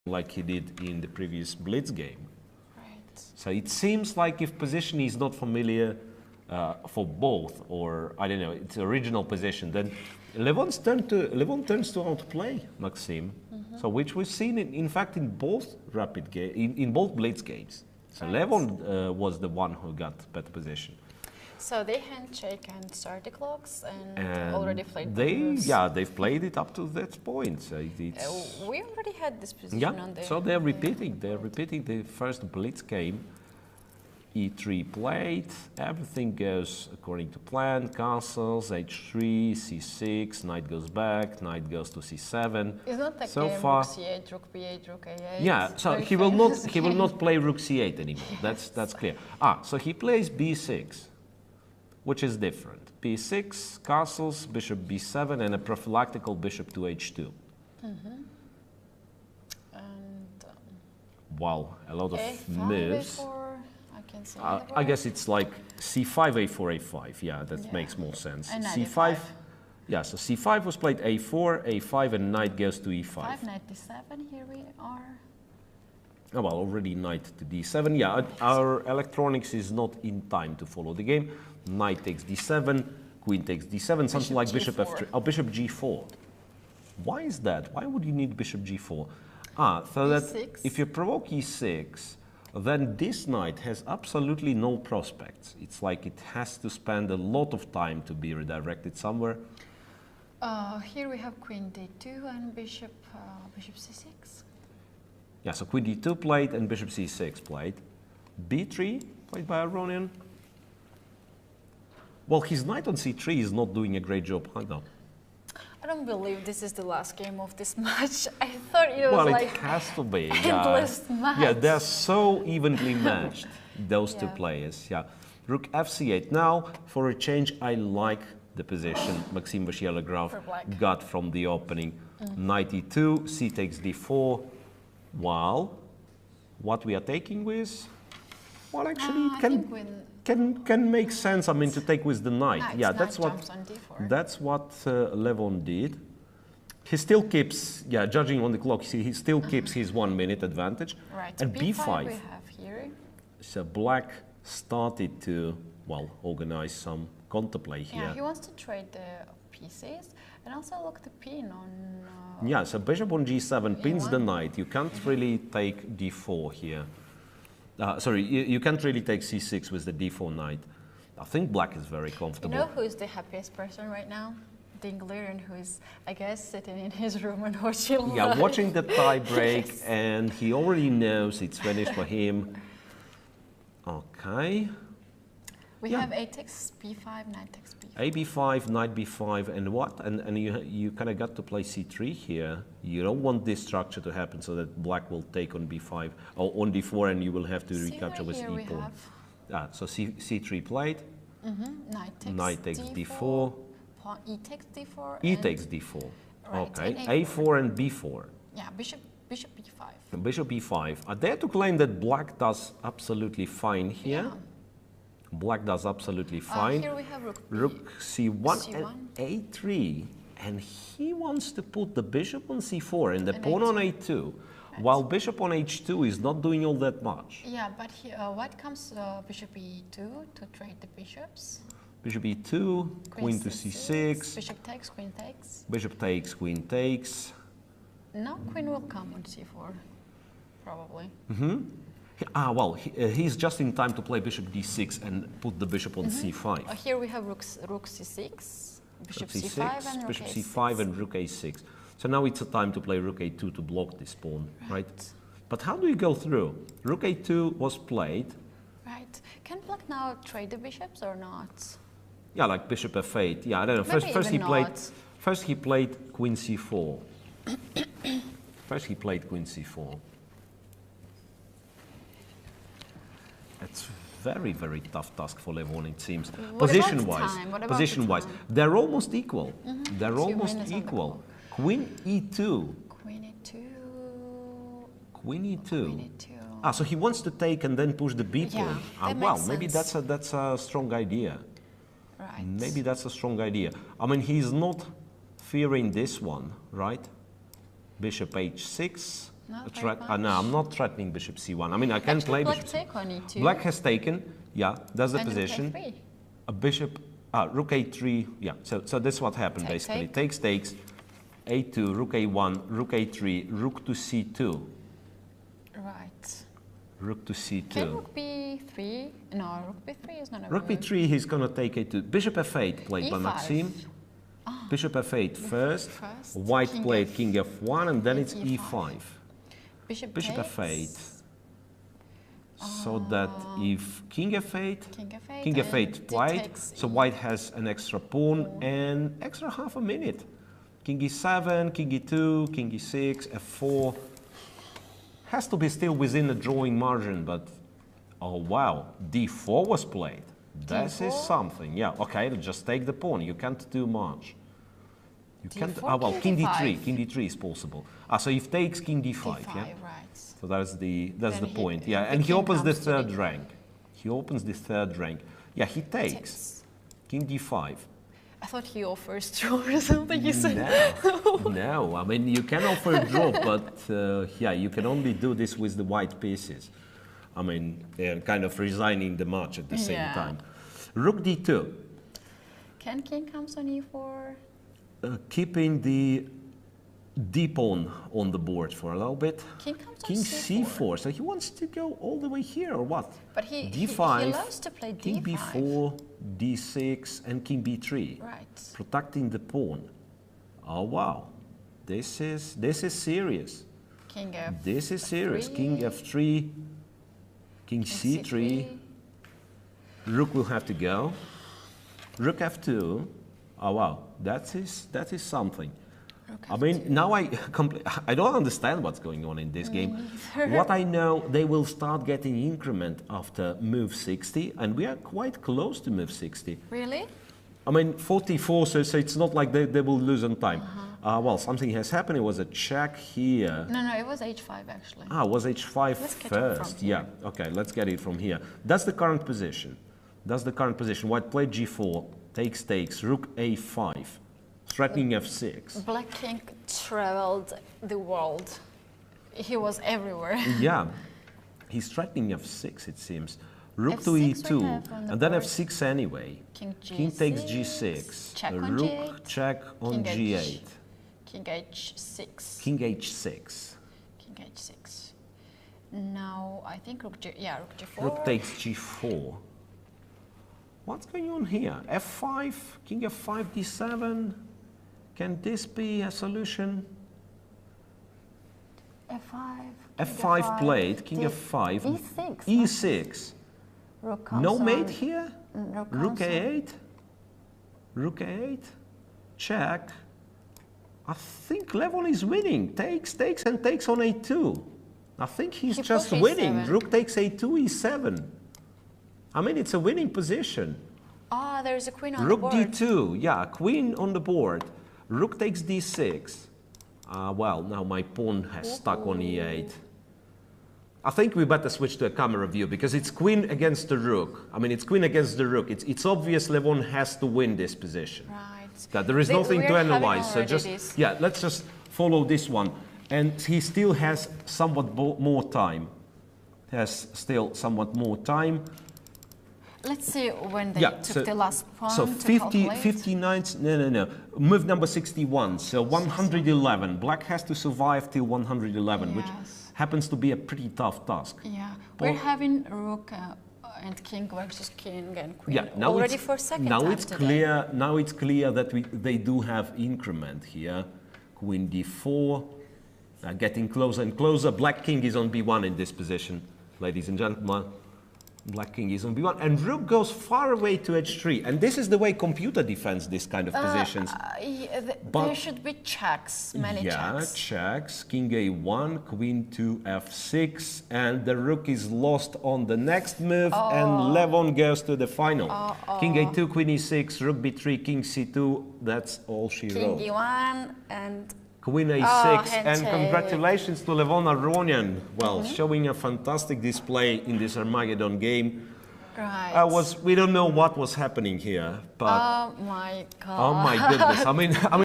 like he did in the previous Blitz game. Right. So it seems like if position is not familiar for both, or I don't know, it's original position, then Levon turns to outplay Maxime. So which we've seen in fact in both in both Blitz games. So Right. Levon was the one who got better position. So they handshake and start the clocks and already played They've played it up to that point. So we already had this position on there. So they're repeating the first Blitz game. E3 played, everything goes according to plan, castles, H3, C6, knight goes back, knight goes to C7. It's not like so game far, rook C8, rook B8, rook A8. Yeah, so he will not play rook C8 anymore. That's clear. So he plays B6, which is different. B6, castles, bishop B7, and a prophylactical bishop to H2. And Wow, a lot of A5, moves. A4, I can see. I guess it's like C5, A4, A5. Yeah, that makes more sense. And C5. Yeah, so C5 was played A4, A5, and knight goes to E5. 597, here we are. Oh, well, already knight to D7. Yeah, our electronics is not in time to follow the game. Knight takes D7, queen takes D7, something like bishop F3. Oh, bishop G4. Why is that? Why would you need bishop G4? So that E6. if you provoke E6, then this knight has absolutely no prospects. It's like it has to spend a lot of time to be redirected somewhere. Here we have queen D2 and bishop C6. Yeah, so queen D2 played and bishop C6 played. B3 played by Aronian. Well, his knight on C3 is not doing a great job either. I don't believe this is the last game of this match. I thought it was Well, like it has to be. endless match. Yeah, they're so evenly matched, those two players. Yeah, rook F8. Now, for a change, I like the position Maxime Vachier Lagrave got from the opening. Knight E2, C takes D4. While what we are taking with, well, actually, it can make sense. I mean, to take with the knight. Yeah, that's what Levon did. He still keeps, judging on the clock, he still keeps his 1 minute advantage. Right. And B5. We have here. So black started to, well, organize some counterplay here. Yeah, he wants to trade the pieces and also look the pin on. Yeah, so bishop on G7 pins the knight. You can't really take D4 here. Sorry, you can't really take C6 with the D4 knight. I think black is very comfortable. You know who's the happiest person right now? Dinglerian, who is, I guess, sitting in his room and watching. Yeah, watching the tie break, and he already knows it's finished for him. Okay. We have A takes B5, knight takes B5. A B5, knight B5, and what? And you kind of got to play C3 here. You don't want this structure to happen so that black will take on B5 or on D4, and you will have to recapture with E pawn. So C3 played. Knight takes D4. Pawn E takes D4. E takes D4. Right, okay. A4 and B4. Yeah, bishop B5. And bishop B5. I dare to claim that black does absolutely fine here. Yeah. Black does absolutely fine. Here we have rook C1 and A3. And he wants to put the bishop on C4 and the pawn on A2. While bishop on H2 is not doing all that much. Yeah, but what comes bishop E2 to trade the bishops? Bishop E2, queen to C6. Bishop takes, queen takes. Bishop takes, queen takes. Now queen will come on C4, probably. Well, he's just in time to play bishop D6 and put the bishop on C5. Here we have rook C6, bishop C5, and bishop rook C5 and rook A6. So now it's a time to play rook A2 to block this pawn, right? But how do you go through? Rook A2 was played. Right. Can black now trade the bishops or not? Yeah, like bishop F8. Yeah, I don't know. First he played queen C4. First he played queen C4. It's very, very tough task for Levon, it seems. Position-wise, they're almost equal. They're almost equal. Queen E2. Queen E2. Queen E2. So he wants to take and then push the B pawn. Well, maybe that's a strong idea. Right. Maybe that's a strong idea. I mean, he's not fearing this one, right? Bishop H6. Not very much. No, I'm not threatening bishop c1. I mean, I can play Black bishop. take on e2. Black has taken, yeah, that's the And position. rook a3. A bishop, rook a3, yeah. So this is what happened basically. Takes, a2, rook a1, rook a3, rook to c2. Right. Rook to c2. Can rook b3? No, rook b3 is not a Rook b3, he's going to take a2. Bishop f8 played by E5. Maxime. Ah. Bishop f8 first. First. White King played king f1, and then it's E5. e5. Bishop F8. takes. So that if king f8, King F8 F8 white, so white has an extra pawn and extra half a minute. King e7, king e2, king e6, f4. Has to be still within the drawing margin, but oh wow, d4 was played. This is something. Yeah, okay, just take the pawn. You can't do much. You can't. Well, king d3. King d3 is possible. So if takes king d5, yeah. Right. So that's the point. Yeah, the and he king opens the comes to third the- rank. He opens the third rank. Yeah, he takes. King d5. I thought he offers draw or something. You said No. I mean, you can offer a draw, but yeah, you can only do this with the white pieces. I mean, they're kind of resigning the match at the same time. Rook d2. Can king comes on e4? Keeping the d pawn on the board for a little bit. King comes on King c4. c4. So he wants to go all the way here, or what? But he d5. loves to play d5. King b4, d6, and king b3. Right. Protecting the pawn. Oh wow, this is serious. King f. This is serious. King f3, king c3. Rook will have to go. Rook f2. Oh wow, that is something. I mean, now I don't understand what's going on in this game. What I know, they will start getting increment after move 60, and we are quite close to move 60. Really? I mean, 44, so it's not like they will lose on time. Well, something has happened. It was a check here. No, it was h5 actually. It was h5 Let's get it first. from here. Yeah, okay, let's get it from here. That's the current position. White played g4, takes, rook a5, threatening f6. Black king traveled the world. He was everywhere. Yeah, he's threatening f6, it seems. Rook to F6 we e2, have on the and then board. f6 anyway. King G6. King takes g6. Check on Rook g8. check on King g8. King h6. King h6. King h6. Now I think rook g4. Rook takes g4. What's going on here? f5, king f5, d7. Can this be a solution? f5. f5 played, king f5. e6. e6. Rook comes No on. mate here? Rook comes on. a8. Rook a8. Check. I think Levon is winning. Takes, and takes on a2. I think he's just pushed winning. e7. Rook takes a2, e7. I mean, it's a winning position. Ah, there's a queen on Rook the board. d2, yeah, queen on the board. Rook takes d6. Well, now my pawn has stuck on e8. I think we better switch to a camera view because it's queen against the rook. I mean, it's queen against the rook. It's obvious Levon has to win this position. Right. There is nothing to analyze. So this. yeah, let's just follow this one. And he still has somewhat more time. Still somewhat more time. Let's see when they took so, the last pawn so to 50, calculate. 59, no. Move number 61, so 111. Black has to survive till 111, which happens to be a pretty tough task. Yeah, we're having rook and king versus king and queen now already for second now time it's today. clear. Now it's clear that they do have increment here. Queen d4, getting closer and closer. Black king is on b1 in this position, ladies and gentlemen. Black king is on b1, and rook goes far away to h3. And this is the way computer defends this kind of positions. There should be checks, many checks. Checks. King a1, queen to f6, and the rook is lost on the next move, and Levon goes to the final. King a2, queen e6, rook b3, king c2. That's all she wrote. King e1 and Queen a6, and handshake. congratulations to Levon Aronian. Well, showing a fantastic display in this Armageddon game. Right. We don't know what was happening here, but oh my god. oh my goodness! I mean.